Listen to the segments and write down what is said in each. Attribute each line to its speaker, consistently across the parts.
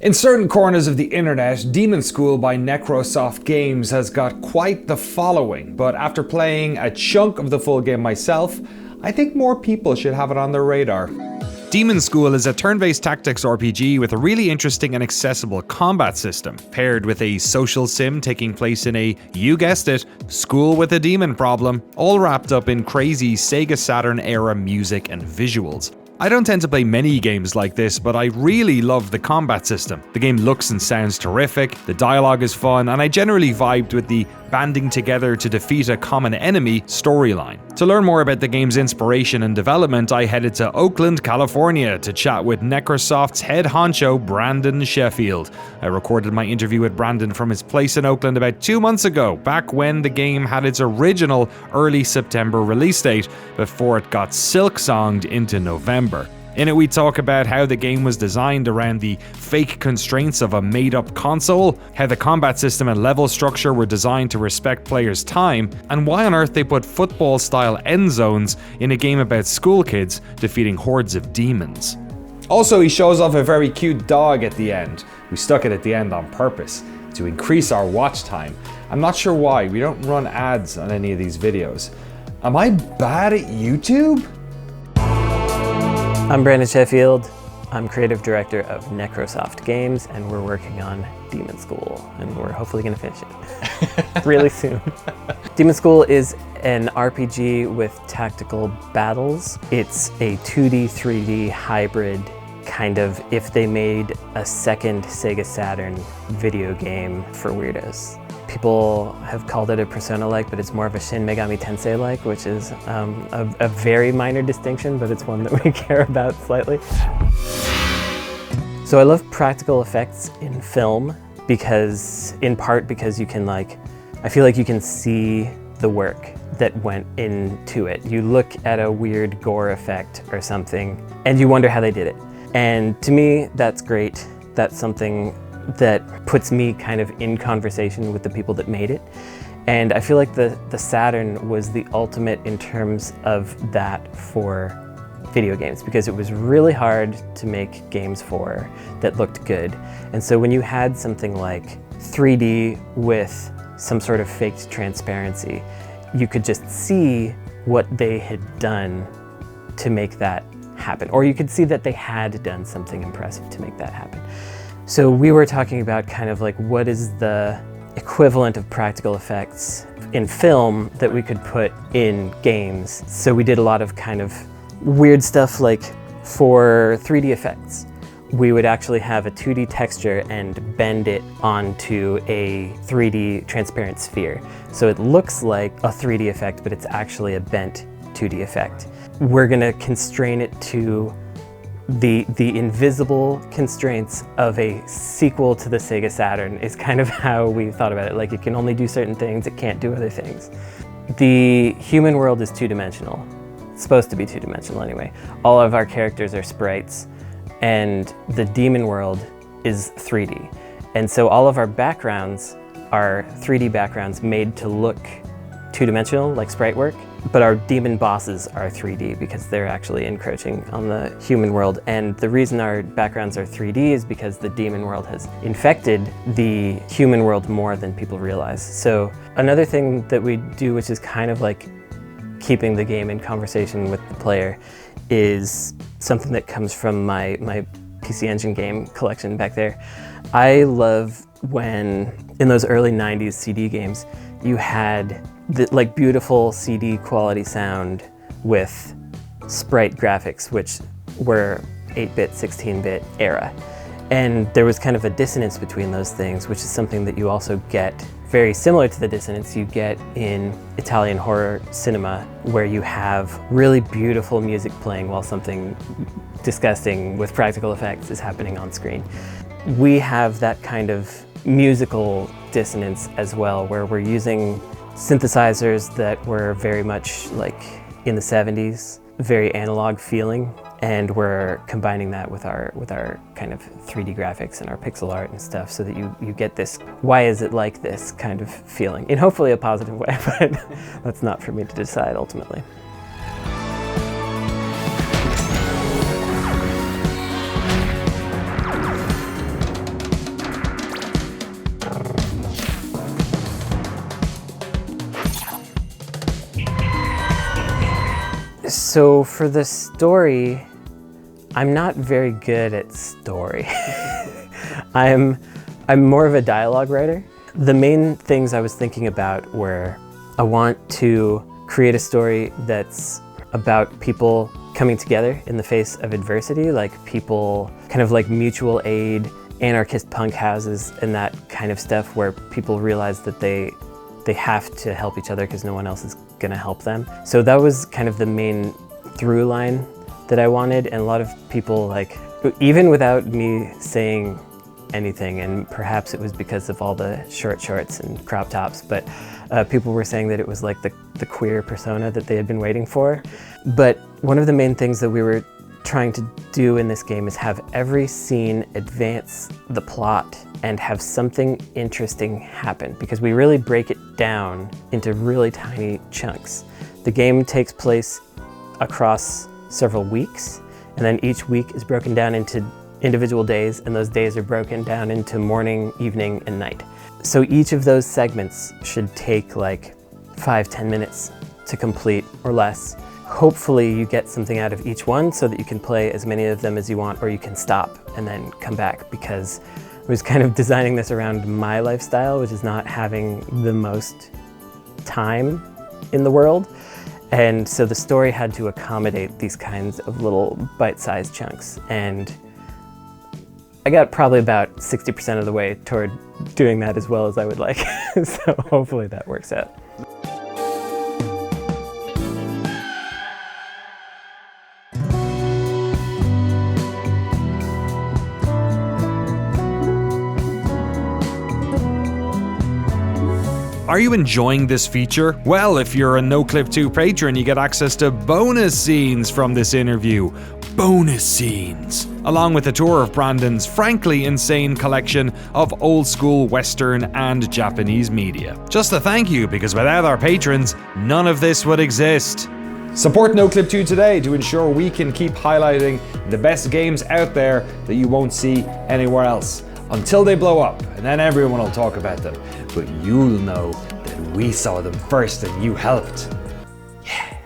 Speaker 1: In certain corners of the internet, Demonschool by Necrosoft Games has got quite the following, but after playing a chunk of the full game myself, I think more people should have it on their radar. Demonschool is a turn-based tactics RPG with a really interesting and accessible combat system, paired with a social sim taking place in a, you guessed it, school with a demon problem, all wrapped up in crazy Sega Saturn era music and visuals. I don't tend to play many games like this, but I really love the combat system. The game looks and sounds terrific, the dialogue is fun, and I generally vibed with the banding together to defeat a common enemy storyline. To learn more about the game's inspiration and development, I headed to Oakland, California to chat with Necrosoft's head honcho, Brandon Sheffield. I recorded my interview with Brandon from his place in Oakland about 2 months ago, back when the game had its original early September release date, before it got silk-songed into November. In it, we talk about how the game was designed around the fake constraints of a made-up console, how the combat system and level structure were designed to respect players' time, and why on earth they put football-style Endzones in a game about school kids defeating hordes of demons. Also, he shows off a very cute dog at the end. We stuck it at the end on purpose, to increase our watch time. I'm not sure why, we don't run ads on any of these videos. Am I bad at YouTube?
Speaker 2: I'm Brandon Sheffield. I'm creative director of Necrosoft Games, and we're working on Demonschool, and we're hopefully going to finish it really soon. Demonschool is an RPG with tactical battles. It's a 2D, 3D hybrid, kind of if they made a second Sega Saturn video game for weirdos. People have called it a Persona-like, but it's more of a Shin Megami Tensei-like, which is a very minor distinction, but it's one that we care about slightly. So I love practical effects in film because, in part because you can I feel like you can see the work that went into it. You look at a weird gore effect or something and you wonder how they did it. And to me, that's great. That's something that puts me kind of in conversation with the people that made it. And I feel like the Saturn was the ultimate in terms of that for video games, because it was really hard to make games for that looked good. And so when you had something like 3D with some sort of faked transparency, you could just see what they had done to make that happen. Or you could see that they had done something impressive to make that happen. So we were talking about kind of what is the equivalent of practical effects in film that we could put in games. So we did a lot of kind of weird stuff, like for 3D effects, we would actually have a 2D texture and bend it onto a 3D transparent sphere. So it looks like a 3D effect, but it's actually a bent 2D effect. We're gonna constrain it to the invisible constraints of a sequel to the Sega Saturn is kind of how we thought about it. Like, it can only do certain things, it can't do other things. The human world is two-dimensional. It's supposed to be two-dimensional anyway. All of our characters are sprites, and the demon world is 3D. And so all of our backgrounds are 3D backgrounds made to look two-dimensional, like sprite work, but our demon bosses are 3D because they're actually encroaching on the human world. And the reason our backgrounds are 3D is because the demon world has infected the human world more than people realize. So another thing that we do, which is kind of like keeping the game in conversation with the player, is something that comes from my PC Engine game collection back there. I love when, in those early 90s CD games, you had the beautiful CD quality sound with sprite graphics, which were 8-bit, 16-bit era. And there was kind of a dissonance between those things, which is something that you also get very similar to the dissonance you get in Italian horror cinema, where you have really beautiful music playing while something disgusting with practical effects is happening on screen. We have that kind of musical dissonance as well, where we're using synthesizers that were very much like in the 70s, very analog feeling, and we're combining that with our kind of 3D graphics and our pixel art and stuff, so that you get this why is it like this kind of feeling, in hopefully a positive way, but that's not for me to decide ultimately. So for the story, I'm not very good at story. I'm more of a dialogue writer. The main things I was thinking about were, I want to create a story that's about people coming together in the face of adversity, like people kind of like mutual aid, anarchist punk houses and that kind of stuff, where people realize that they have to help each other because no one else is gonna help them. So that was kind of the main through line that I wanted, and a lot of people, like, even without me saying anything, and perhaps it was because of all the short shorts and crop tops, but people were saying that it was like the queer persona that they had been waiting for. But one of the main things that we were trying to do in this game is have every scene advance the plot and have something interesting happen, because we really break it down into really tiny chunks. The game takes place across several weeks, and then each week is broken down into individual days, and those days are broken down into morning, evening, and night. So each of those segments should take like 5-10 minutes to complete or less. Hopefully you get something out of each one so that you can play as many of them as you want, or you can stop and then come back, because I was kind of designing this around my lifestyle, which is not having the most time in the world. And so the story had to accommodate these kinds of little bite-sized chunks. And I got probably about 60% of the way toward doing that as well as I would like. So hopefully that works out.
Speaker 1: Are you enjoying this feature? Well, if you're a NoClip2 patron, you get access to bonus scenes from this interview. Bonus scenes! Along with a tour of Brandon's frankly insane collection of old school Western and Japanese media. Just a thank you, because without our patrons, none of this would exist. Support NoClip2 today to ensure we can keep highlighting the best games out there that you won't see anywhere else. Until they blow up, and then everyone will talk about them. But you'll know that we saw them first and you helped.
Speaker 2: Yeah.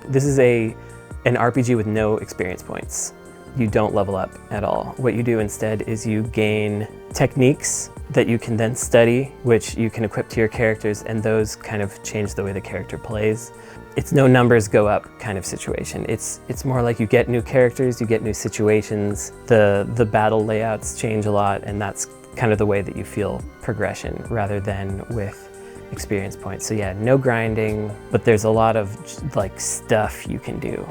Speaker 2: This is an RPG with no experience points. You don't level up at all. What you do instead is you gain techniques that you can then study, which you can equip to your characters, and those kind of change the way the character plays. It's no numbers go up kind of situation. It's more like you get new characters, you get new situations, the battle layouts change a lot, and that's kind of the way that you feel progression rather than with experience points. So yeah, no grinding, but there's a lot of like stuff you can do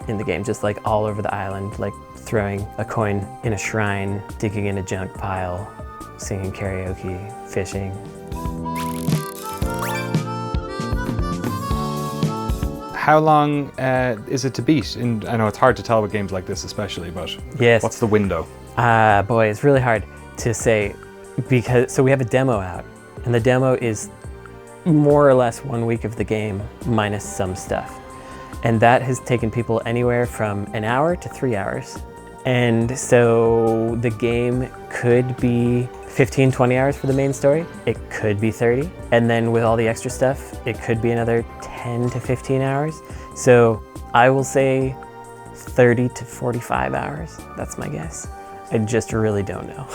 Speaker 2: in the game, just like all over the island, like throwing a coin in a shrine, digging in a junk pile, singing karaoke, fishing.
Speaker 1: How long is it to beat? And I know it's hard to tell with games like this especially, but
Speaker 2: yes.
Speaker 1: What's the window?
Speaker 2: Boy, it's really hard to say, because so we have a demo out, and the demo is more or less 1 week of the game minus some stuff. And that has taken people anywhere from an hour to 3 hours. And so the game could be 15, 20 hours for the main story. It could be 30. And then with all the extra stuff, it could be another 10 to 15 hours. So I will say 30 to 45 hours. That's my guess. I just really don't know.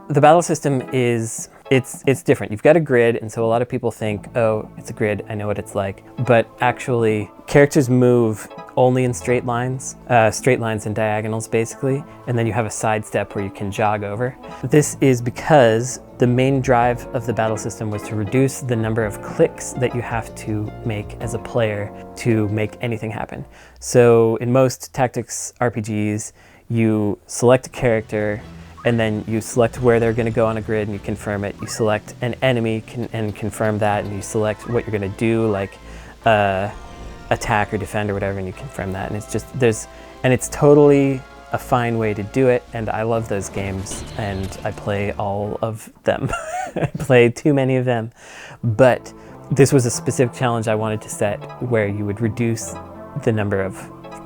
Speaker 2: The battle system is, it's different. You've got a grid, and so a lot of people think, oh, it's a grid, I know what it's like. But actually, characters move only in straight lines and diagonals basically, and then you have a side step where you can jog over. This is because the main drive of the battle system was to reduce the number of clicks that you have to make as a player to make anything happen. So in most tactics RPGs, you select a character, and then you select where they're going to go on a grid and you confirm it. You select an enemy and confirm that, and you select what you're going to do, like attack or defend or whatever, and you confirm that. And it's just, it's totally a fine way to do it, and I love those games, and I play all of them. I play too many of them. But this was a specific challenge I wanted to set, where you would reduce the number of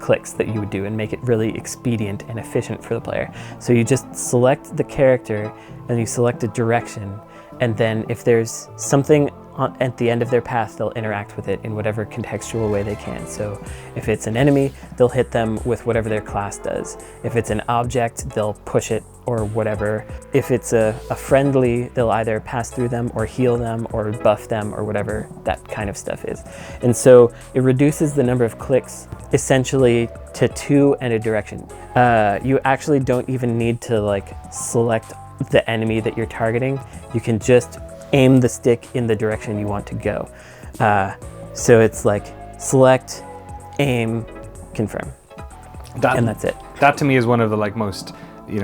Speaker 2: clicks that you would do and make it really expedient and efficient for the player. So you just select the character and you select a direction, and then if there's something at the end of their path, they'll interact with it in whatever contextual way they can. So if it's an enemy, they'll hit them with whatever their class does. If it's an object, they'll push it or whatever. If it's a friendly, they'll either pass through them or heal them or buff them or whatever that kind of stuff is. And so it reduces the number of clicks essentially to 2 and a direction. You actually don't even need to like select the enemy that you're targeting. You can just aim the stick in the direction you want to go. So it's like select, aim, confirm, and that's it.
Speaker 1: That to me is one of the like most,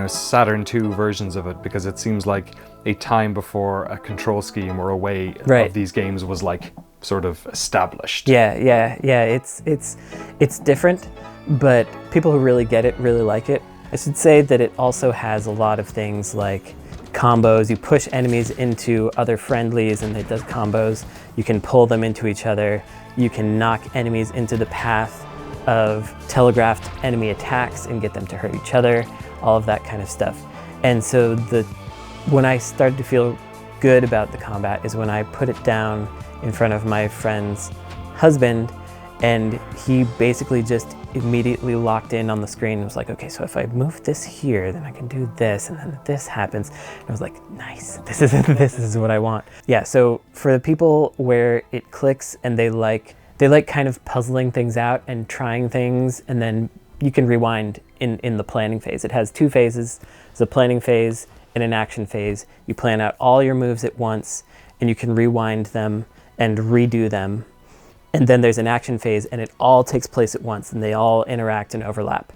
Speaker 1: Saturn II versions of it, because it seems like a time before a control scheme or a way of these games was like sort of established.
Speaker 2: Yeah. It's different, but people who really get it really like it. I should say that it also has a lot of things like combos. You push enemies into other friendlies and it does combos. You can pull them into each other. You can knock enemies into the path of telegraphed enemy attacks and get them to hurt each other, all of that kind of stuff. And so when I started to feel good about the combat is when I put it down in front of my friend's husband, and he basically just immediately locked in on the screen and was like, okay, so if I move this here, then I can do this, and then this happens. And I was like, nice, this is what I want. Yeah, so for the people where it clicks and they like kind of puzzling things out and trying things, and then you can rewind in the planning phase. It has 2 phases. It's a planning phase and an action phase. You plan out all your moves at once, and you can rewind them and redo them. And then there's an action phase, and it all takes place at once, and they all interact and overlap.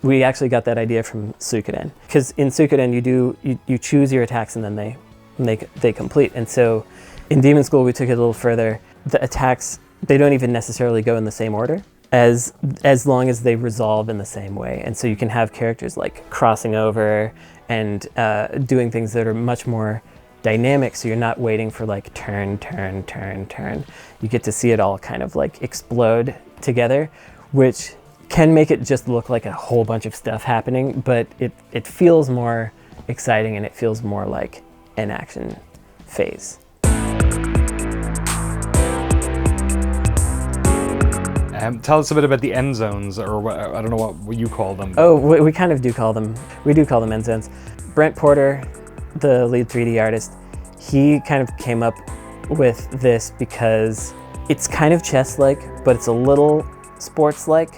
Speaker 2: We actually got that idea from Suikoden, because in Suikoden you choose your attacks and then they complete. And so in Demonschool we took it a little further. The attacks, they don't even necessarily go in the same order, as long as they resolve in the same way. And so you can have characters like crossing over and doing things that are much more dynamic, so you're not waiting for like turn. You get to see it all kind of like explode together, which can make it just look like a whole bunch of stuff happening, but it feels more exciting and it feels more like an action phase.
Speaker 1: Tell us a bit about the Endzones, or what, I don't know what you call them.
Speaker 2: Oh, we kind of do call them Endzones. Brent Porter, the lead 3D artist, he kind of came up with this because it's kind of chess-like, but it's a little sports-like.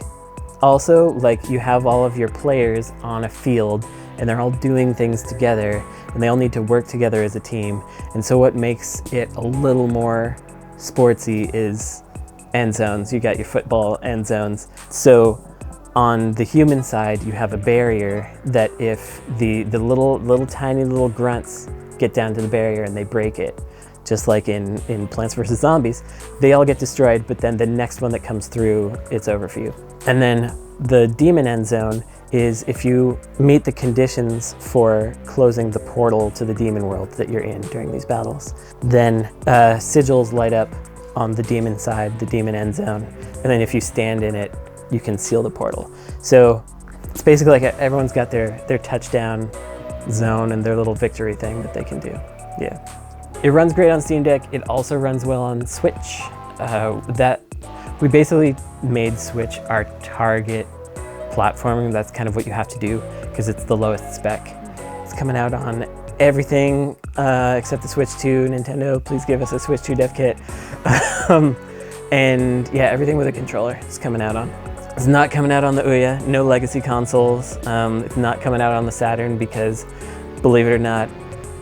Speaker 2: Also, like, you have all of your players on a field and they're all doing things together and they all need to work together as a team. And so what makes it a little more sportsy is Endzones. You got your football Endzones. So on the human side, you have a barrier that if the little tiny little grunts get down to the barrier and they break it, just like in Plants vs. Zombies, they all get destroyed, but then the next one that comes through, it's over for you. And then the demon end zone is if you meet the conditions for closing the portal to the demon world that you're in during these battles, then sigils light up on the demon side, the demon end zone, and then if you stand in it, you can seal the portal. So it's basically like everyone's got their touchdown zone and their little victory thing that they can do. Yeah. It runs great on Steam Deck. It also runs well on Switch. We basically made Switch our target platform. That's kind of what you have to do because it's the lowest spec. It's coming out on everything except the Switch 2. Nintendo, please give us a Switch 2 dev kit. And yeah, everything with a controller is coming out on. It's not coming out on the Ouya, no legacy consoles. It's not coming out on the Saturn because, believe it or not,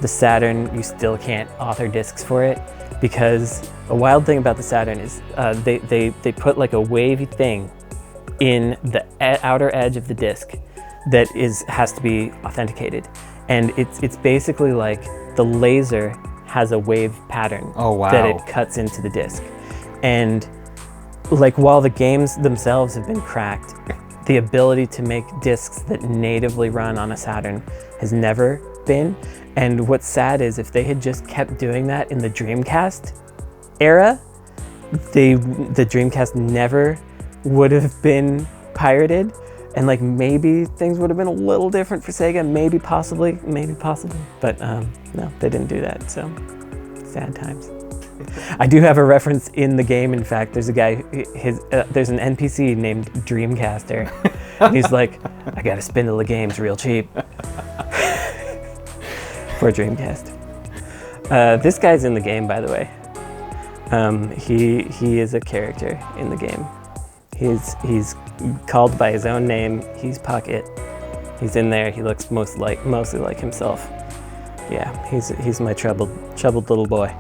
Speaker 2: the Saturn, you still can't author discs for it, because a wild thing about the Saturn is they put like a wavy thing in the outer edge of the disc that has to be authenticated. And it's basically like the laser has a wave pattern that it cuts into the disc. And like, while the games themselves have been cracked, the ability to make discs that natively run on a Saturn has never been. And what's sad is if they had just kept doing that in the Dreamcast era, the Dreamcast never would have been pirated, And like maybe things would have been a little different for Sega, maybe possibly, but no, they didn't do that, so sad times. I do have a reference in the game, in fact. There's a guy, there's an NPC named Dreamcaster. He's like, I got a spindle of games real cheap. For Dreamcast. This guy's in the game, by the way. He is a character in the game. He's called by his own name. He's Pocket. He's in there. He looks mostly like himself. Yeah, he's my troubled little boy.